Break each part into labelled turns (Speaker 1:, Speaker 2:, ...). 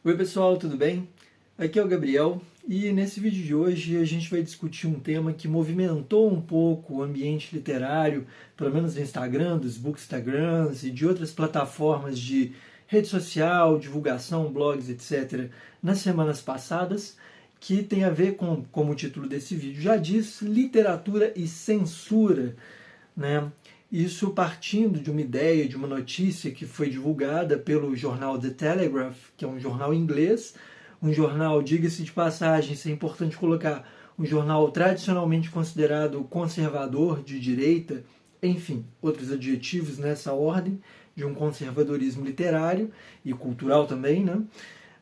Speaker 1: Oi pessoal, tudo bem? Aqui é o Gabriel e nesse vídeo de hoje a gente vai discutir um tema que movimentou um pouco o ambiente literário, pelo menos no Instagram, dos bookstagrams e de outras plataformas de rede social, divulgação, blogs, etc. nas semanas passadas, que tem a ver com, como o título desse vídeo já diz, literatura e censura, né? Isso partindo de uma ideia, de uma notícia que foi divulgada pelo jornal The Telegraph, que é um jornal inglês, um jornal, diga-se de passagem, isso é importante colocar, um jornal tradicionalmente considerado conservador, de direita, enfim, outros adjetivos nessa ordem, de um conservadorismo literário e cultural também, né?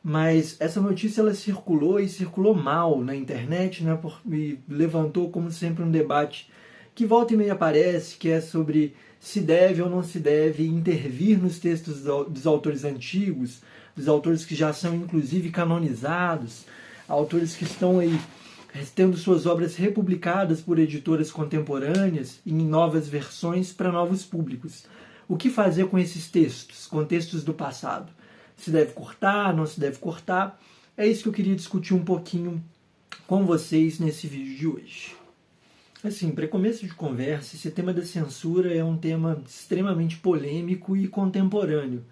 Speaker 1: Mas essa notícia ela circulou e circulou mal na internet, né? E levantou, como sempre, um debate que volta e meia aparece, que é sobre se deve ou não se deve intervir nos textos dos autores antigos, dos autores que já são inclusive canonizados, autores que estão aí tendo suas obras republicadas por editoras contemporâneas em novas versões para novos públicos. O que fazer com esses textos, com textos do passado? Se deve cortar, não se deve cortar? É isso que eu queria discutir um pouquinho com vocês nesse vídeo de hoje. Assim, para começo de conversa, esse tema da censura é um tema extremamente polêmico e contemporâneo,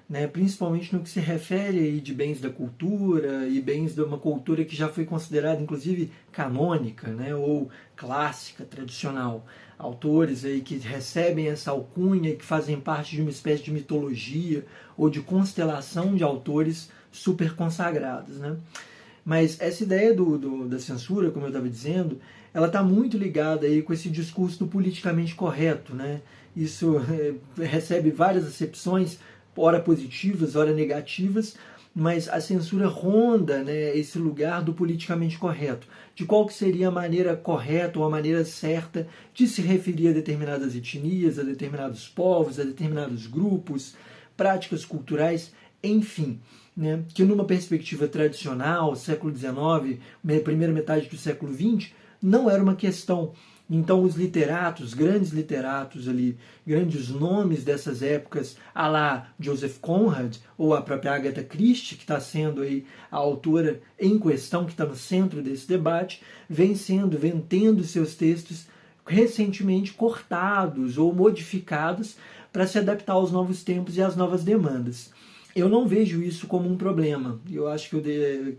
Speaker 1: né? Principalmente no que se refere aí de bens da cultura e bens de uma cultura que já foi considerada, inclusive, canônica, né? Ou clássica, tradicional. Autores aí que recebem essa alcunha e que fazem parte de uma espécie de mitologia ou de constelação de autores super consagrados, né? Mas essa ideia da censura, como eu estava dizendo, ela está muito ligada aí com esse discurso do politicamente correto, né? Isso recebe várias acepções, ora positivas, ora negativas, mas a censura ronda, né, esse lugar do politicamente correto, de qual que seria a maneira correta ou a maneira certa de se referir a determinadas etnias, a determinados povos, a determinados grupos, práticas culturais, enfim. Né, que numa perspectiva tradicional, século XIX, primeira metade do século XX, não era uma questão. Então os literatos, grandes literatos ali, grandes nomes dessas épocas, a lá Joseph Conrad, ou a própria Agatha Christie, que está sendo aí a autora em questão, que está no centro desse debate, vem tendo seus textos recentemente cortados ou modificados para se adaptar aos novos tempos e às novas demandas. Eu não vejo isso como um problema. Eu acho que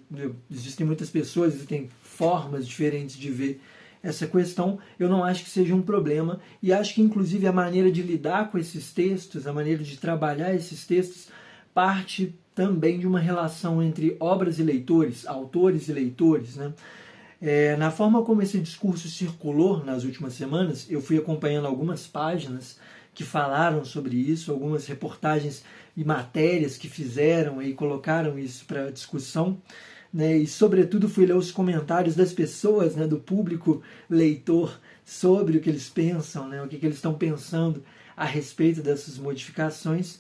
Speaker 1: existem muitas pessoas que têm formas diferentes de ver essa questão. Eu não acho que seja um problema e acho que, inclusive, a maneira de lidar com esses textos, a maneira de trabalhar esses textos, parte também de uma relação entre obras e leitores, autores e leitores, né? Na forma como esse discurso circulou nas últimas semanas, eu fui acompanhando algumas páginas que falaram sobre isso, algumas reportagens e matérias que fizeram e colocaram isso para discussão, né? E sobretudo fui ler os comentários das pessoas, né, do público leitor, sobre o que eles pensam, né, o que eles estão pensando a respeito dessas modificações,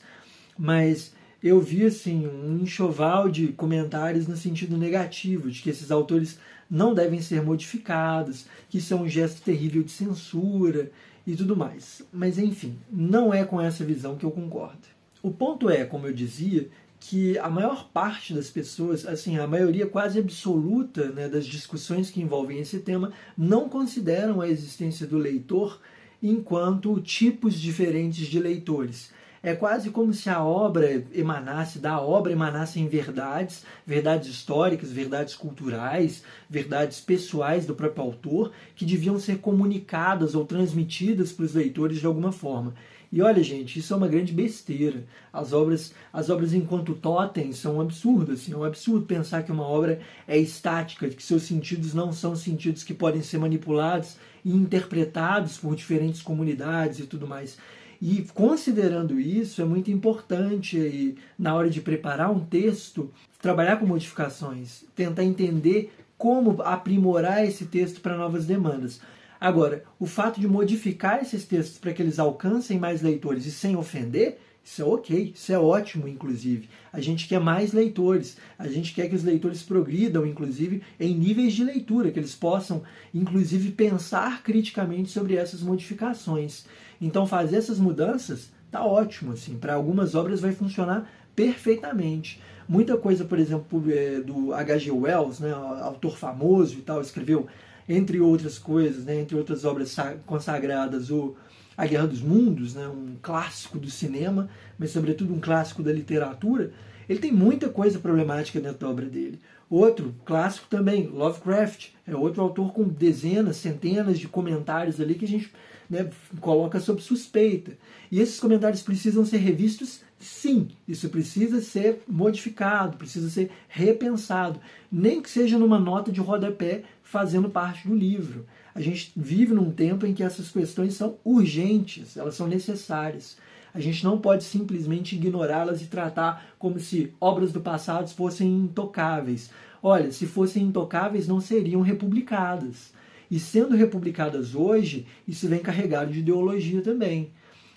Speaker 1: mas eu vi assim, um enxoval de comentários no sentido negativo, de que esses autores não devem ser modificados, que isso é um gesto terrível de censura e tudo mais. Mas enfim, não é com essa visão que eu concordo. O ponto é, como eu dizia, que a maior parte das pessoas, assim, a maioria quase absoluta, né, das discussões que envolvem esse tema, não consideram a existência do leitor enquanto tipos diferentes de leitores. É quase como se da obra emanassem verdades, verdades históricas, verdades culturais, verdades pessoais do próprio autor, que deviam ser comunicadas ou transmitidas para os leitores de alguma forma. E olha, gente, isso é uma grande besteira. As obras enquanto totem são um absurdo. Assim, é um absurdo pensar que uma obra é estática, que seus sentidos não são sentidos que podem ser manipulados e interpretados por diferentes comunidades e tudo mais. E considerando isso, é muito importante aí, na hora de preparar um texto, trabalhar com modificações, tentar entender como aprimorar esse texto para novas demandas. Agora, o fato de modificar esses textos para que eles alcancem mais leitores e sem ofender, isso é ok, isso é ótimo, inclusive. A gente quer mais leitores, a gente quer que os leitores progridam, inclusive, em níveis de leitura, que eles possam, inclusive, pensar criticamente sobre essas modificações. Então, fazer essas mudanças está ótimo, assim, para algumas obras vai funcionar perfeitamente. Muita coisa, por exemplo, do H.G. Wells, né, autor famoso e tal, escreveu, entre outras coisas, né, entre outras obras consagradas, A Guerra dos Mundos, né, um clássico do cinema, mas sobretudo um clássico da literatura. Ele tem muita coisa problemática dentro da obra dele. Outro clássico também, Lovecraft, é outro autor com dezenas, centenas de comentários ali que a gente, né, coloca sob suspeita. E esses comentários precisam ser revistos? Sim, isso precisa ser modificado, precisa ser repensado, nem que seja numa nota de rodapé fazendo parte do livro. A gente vive num tempo em que essas questões são urgentes, elas são necessárias. A gente não pode simplesmente ignorá-las e tratar como se obras do passado fossem intocáveis. Olha, se fossem intocáveis, não seriam republicadas. E sendo republicadas hoje, isso vem carregado de ideologia também.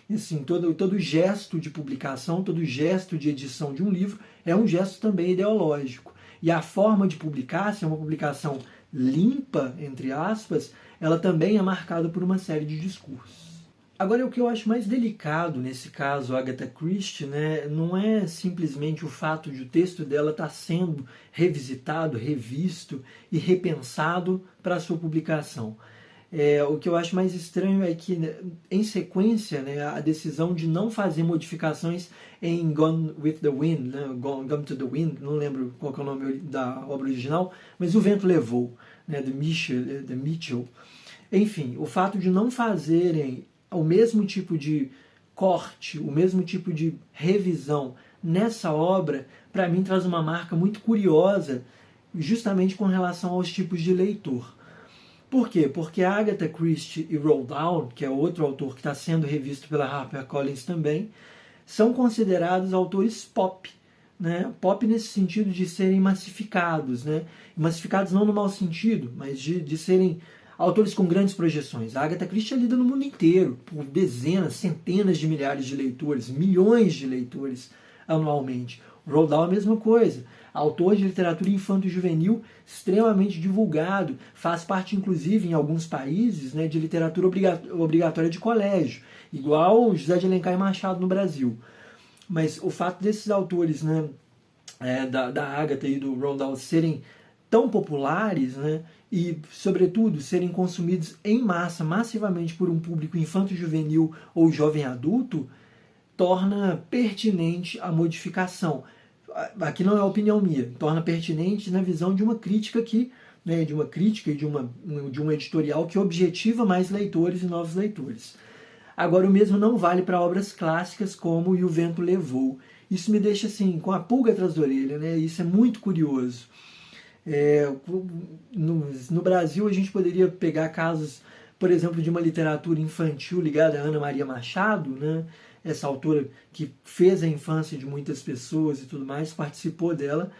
Speaker 1: Assim, todo gesto de publicação, todo gesto de edição de um livro é um gesto também ideológico. E a forma de publicar, se é uma publicação limpa, entre aspas, ela também é marcada por uma série de discursos. Agora, o que eu acho mais delicado nesse caso, Agatha Christie, né, não é simplesmente o fato de o texto dela estar sendo revisitado, revisto e repensado para a sua publicação. O que eu acho mais estranho é que, em sequência, né, a decisão de não fazer modificações em Gone with the Wind, né, Gone to the Wind, não lembro qual é o nome da obra original, mas O Vento Levou, né, de Mitchell. Enfim, o fato de não fazerem o mesmo tipo de corte, o mesmo tipo de revisão nessa obra, para mim traz uma marca muito curiosa, justamente com relação aos tipos de leitor. Por quê? Porque a Agatha Christie e Roald Dahl, que é outro autor que está sendo revisto pela HarperCollins também, são considerados autores pop. Né? Pop nesse sentido de serem massificados. Né? Massificados não no mau sentido, mas de serem autores com grandes projeções. A Agatha Christie é lida no mundo inteiro, por dezenas, centenas de milhares de leitores, milhões de leitores anualmente. O Roald Dahl é a mesma coisa. Autor de literatura infanto-juvenil extremamente divulgado, faz parte, inclusive, em alguns países, né, de literatura obrigatória de colégio, igual José de Alencar e Machado no Brasil. Mas o fato desses autores, né, da Agatha e do Roald Dahl serem tão populares, né, e, sobretudo, serem consumidos em massa, massivamente por um público infanto-juvenil ou jovem adulto, torna pertinente a modificação. Aqui não é opinião minha, torna pertinente na visão de uma crítica que, né, de uma crítica e de um editorial que objetiva mais leitores e novos leitores. Agora, o mesmo não vale para obras clássicas como E o Vento Levou. Isso me deixa assim, com a pulga atrás da orelha, né? Isso é muito curioso. No Brasil, a gente poderia pegar casos, por exemplo, de uma literatura infantil ligada a Ana Maria Machado, né? Essa autora que fez a infância de muitas pessoas e tudo mais, participou dela,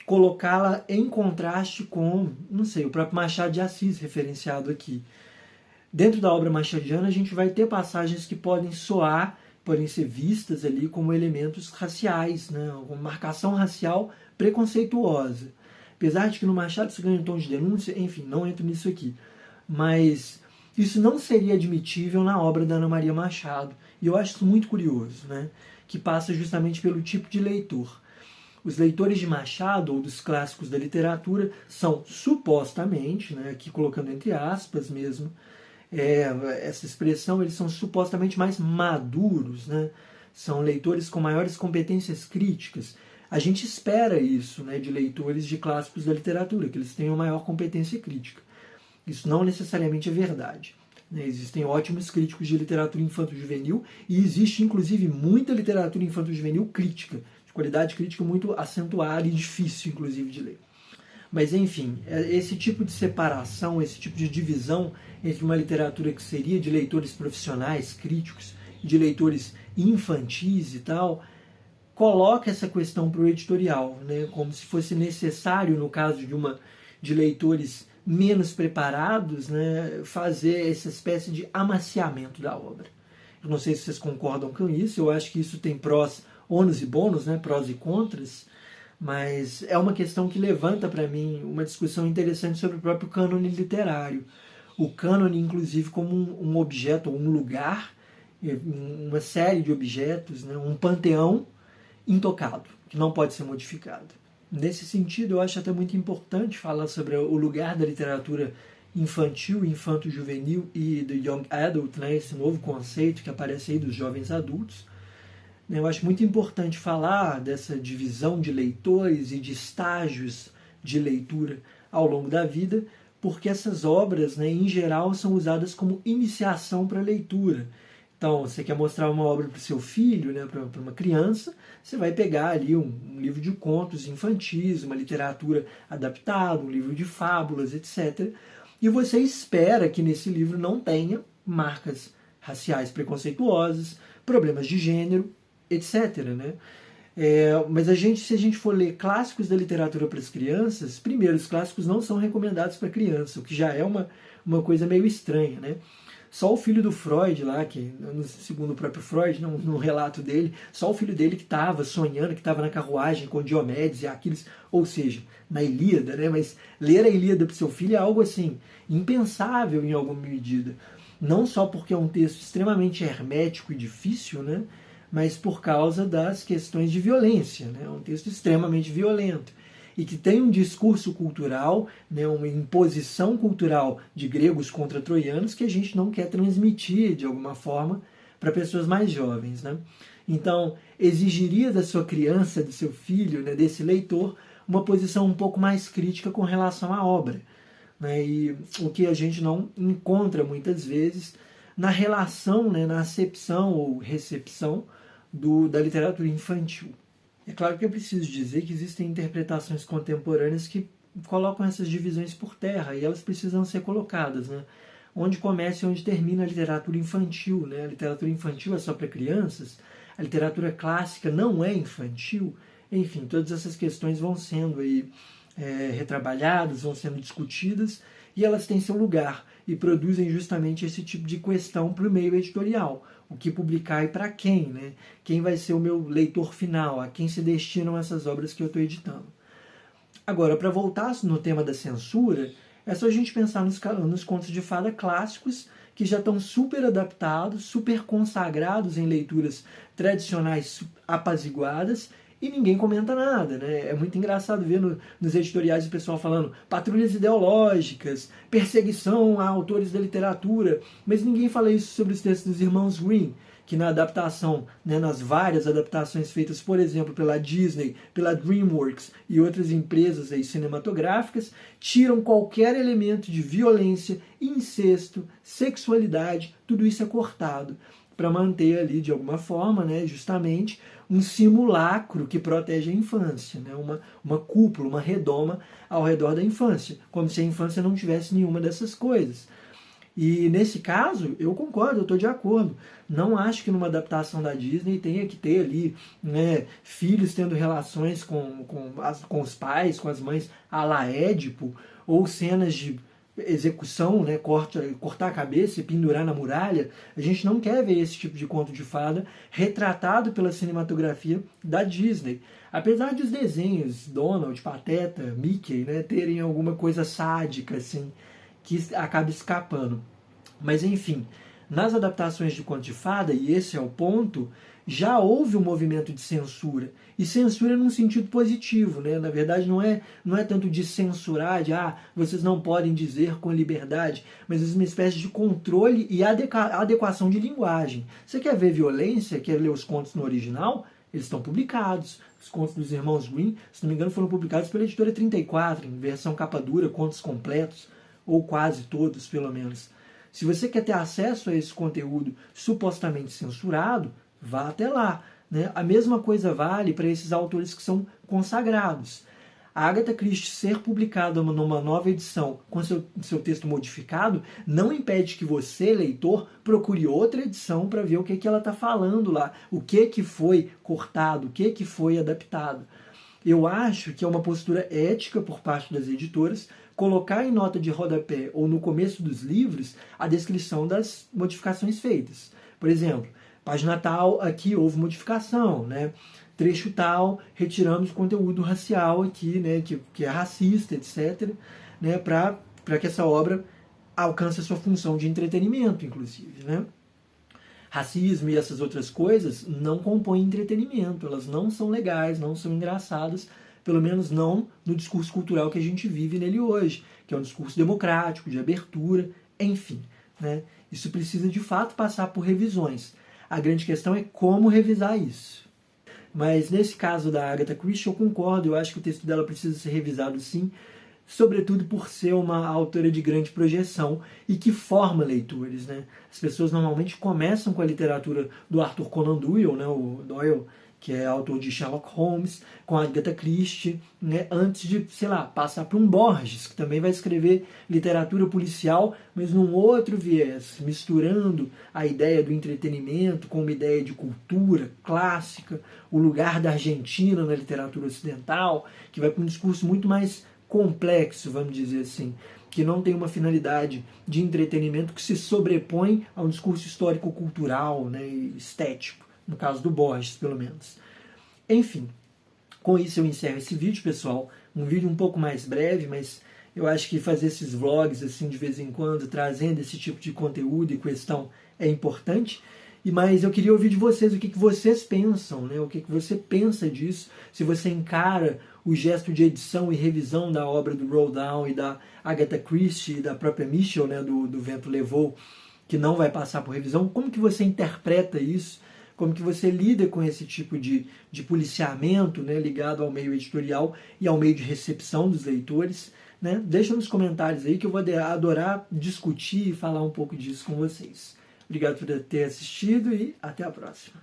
Speaker 1: colocá-la em contraste com, não sei, o próprio Machado de Assis, referenciado aqui. Dentro da obra machadiana, a gente vai ter passagens que podem soar, podem ser vistas ali como elementos raciais, né? Uma marcação racial preconceituosa. Apesar de que no Machado isso ganha um tom de denúncia, enfim, não entro nisso aqui. Mas isso não seria admitível na obra da Ana Maria Machado. E eu acho isso muito curioso, né? Que passa justamente pelo tipo de leitor. Os leitores de Machado, ou dos clássicos da literatura, são supostamente, né, aqui colocando entre aspas mesmo, essa expressão, eles são supostamente mais maduros, né? São leitores com maiores competências críticas. A gente espera isso, né, de leitores de clássicos da literatura, que eles tenham maior competência crítica. Isso não necessariamente é verdade. Né? Existem ótimos críticos de literatura infanto-juvenil e existe, inclusive, muita literatura infanto-juvenil crítica, de qualidade crítica muito acentuada e difícil, inclusive, de ler. Mas, enfim, esse tipo de separação, esse tipo de divisão entre uma literatura que seria de leitores profissionais, críticos, e de leitores infantis e tal, coloca essa questão para o editorial, né? Como se fosse necessário, no caso de leitores menos preparados, né, fazer essa espécie de amaciamento da obra. Eu não sei se vocês concordam com isso, eu acho que isso tem prós, ônus e bônus, né, prós e contras, mas é uma questão que levanta para mim uma discussão interessante sobre o próprio cânone literário. O cânone, inclusive, como um objeto, um lugar, uma série de objetos, né, um panteão intocado, que não pode ser modificado. Nesse sentido, eu acho até muito importante falar sobre o lugar da literatura infantil, infanto-juvenil e do young adult, né, esse novo conceito que aparece aí dos jovens adultos. Eu acho muito importante falar dessa divisão de leitores e de estágios de leitura ao longo da vida, porque essas obras, né, em geral, são usadas como iniciação para a leitura. Então, você quer mostrar uma obra para o seu filho, né, para uma criança, você vai pegar ali um livro de contos infantis, uma literatura adaptada, um livro de fábulas, etc. E você espera que nesse livro não tenha marcas raciais preconceituosas, problemas de gênero, etc. Né? Mas se a gente for ler clássicos da literatura para as crianças, primeiro, os clássicos não são recomendados para criança, o que já é uma coisa meio estranha, né? Só o filho do Freud lá, que segundo o próprio Freud, no relato dele, só o filho dele que estava sonhando, que estava na carruagem com Diomedes e Aquiles, ou seja, na Ilíada, né? Mas ler a Ilíada para o seu filho é algo assim, impensável em alguma medida. Não só porque é um texto extremamente hermético e difícil, né? Mas por causa das questões de violência, né? É um texto extremamente violento e que tem um discurso cultural, né, uma imposição cultural de gregos contra troianos que a gente não quer transmitir de alguma forma para pessoas mais jovens. Né? Então, exigiria da sua criança, do seu filho, né, desse leitor, uma posição um pouco mais crítica com relação à obra. Né? E o que a gente não encontra muitas vezes na relação, né, na acepção ou recepção da literatura infantil. É claro que é preciso dizer que existem interpretações contemporâneas que colocam essas divisões por terra e elas precisam ser colocadas. Né? Onde começa e onde termina a literatura infantil. Né? A literatura infantil é só para crianças, a literatura clássica não é infantil. Enfim, todas essas questões vão sendo aí, retrabalhadas, vão sendo discutidas e elas têm seu lugar e produzem justamente esse tipo de questão para o meio editorial. O que publicar e para quem, né? Quem vai ser o meu leitor final, a quem se destinam essas obras que eu estou editando. Agora, para voltar no tema da censura, é só a gente pensar nos contos de fada clássicos que já estão super adaptados, super consagrados em leituras tradicionais apaziguadas e ninguém comenta nada, né? É muito engraçado ver nos editoriais o pessoal falando patrulhas ideológicas, perseguição a autores da literatura, mas ninguém fala isso sobre os textos dos irmãos Grimm, que na adaptação, né, nas várias adaptações feitas, por exemplo, pela Disney, pela DreamWorks e outras empresas aí cinematográficas, tiram qualquer elemento de violência, incesto, sexualidade, tudo isso é cortado para manter ali, de alguma forma, né, justamente, um simulacro que protege a infância, né, uma cúpula, uma redoma ao redor da infância, como se a infância não tivesse nenhuma dessas coisas. E nesse caso, eu concordo, eu estou de acordo. Não acho que numa adaptação da Disney tenha que ter ali, né, filhos tendo relações com os pais, com as mães, à la Édipo, ou cenas de execução, né, cortar a cabeça e pendurar na muralha. A gente não quer ver esse tipo de conto de fada retratado pela cinematografia da Disney. Apesar de os desenhos Donald, Pateta, Mickey, né, terem alguma coisa sádica assim, que acaba escapando. Mas enfim, nas adaptações de conto de fada, e esse é o ponto, já houve um movimento de censura. E censura num sentido positivo, né? Na verdade, não é tanto de censurar, de vocês não podem dizer com liberdade, mas uma espécie de controle e adequação de linguagem. Você quer ver violência, quer ler os contos no original? Eles estão publicados. Os contos dos irmãos Grimm, se não me engano, foram publicados pela editora 34, em versão capa dura, contos completos, ou quase todos, pelo menos. Se você quer ter acesso a esse conteúdo supostamente censurado, vá até lá. Né? A mesma coisa vale para esses autores que são consagrados. A Agatha Christie ser publicada numa nova edição com seu texto modificado não impede que você, leitor, procure outra edição para ver o que ela está falando lá, o que foi cortado, o que foi adaptado. Eu acho que é uma postura ética por parte das editoras colocar em nota de rodapé ou no começo dos livros a descrição das modificações feitas. Por exemplo, página tal, aqui houve modificação, né? Trecho tal, retiramos conteúdo racial aqui, né? Que é racista, etc., né? Para que essa obra alcance a sua função de entretenimento, inclusive, né? racismo e essas outras coisas não compõem entretenimento, elas não são legais, não são engraçadas, pelo menos não no discurso cultural que a gente vive nele hoje, que é um discurso democrático, de abertura, enfim. Né? Isso precisa de fato passar por revisões. A grande questão é como revisar isso. Mas nesse caso da Agatha Christie eu concordo, eu acho que o texto dela precisa ser revisado sim, sobretudo por ser uma autora de grande projeção e que forma leitores. Né? As pessoas normalmente começam com a literatura do Arthur Conan Doyle, né? O Doyle, que é autor de Sherlock Holmes, com a Agatha Christie, né? Antes de, sei lá, passar para um Borges, que também vai escrever literatura policial, mas num outro viés, misturando a ideia do entretenimento com uma ideia de cultura clássica, o lugar da Argentina na literatura ocidental, que vai para um discurso muito mais complexo, vamos dizer assim, que não tem uma finalidade de entretenimento que se sobrepõe a um discurso histórico-cultural, né, e estético, no caso do Borges, pelo menos. Enfim, com isso eu encerro esse vídeo, pessoal. Um vídeo um pouco mais breve, mas eu acho que fazer esses vlogs assim de vez em quando, trazendo esse tipo de conteúdo e questão é importante. Mas eu queria ouvir de vocês o que vocês pensam, né? O que você pensa disso, se você encara o gesto de edição e revisão da obra do Roald Dahl e da Agatha Christie e da própria Mitchell, né, do Vento Levou, que não vai passar por revisão, como que você interpreta isso? Como que você lida com esse tipo de policiamento, né, ligado ao meio editorial e ao meio de recepção dos leitores? Né? Deixa nos comentários aí que eu vou adorar discutir e falar um pouco disso com vocês. Obrigado por ter assistido e até a próxima.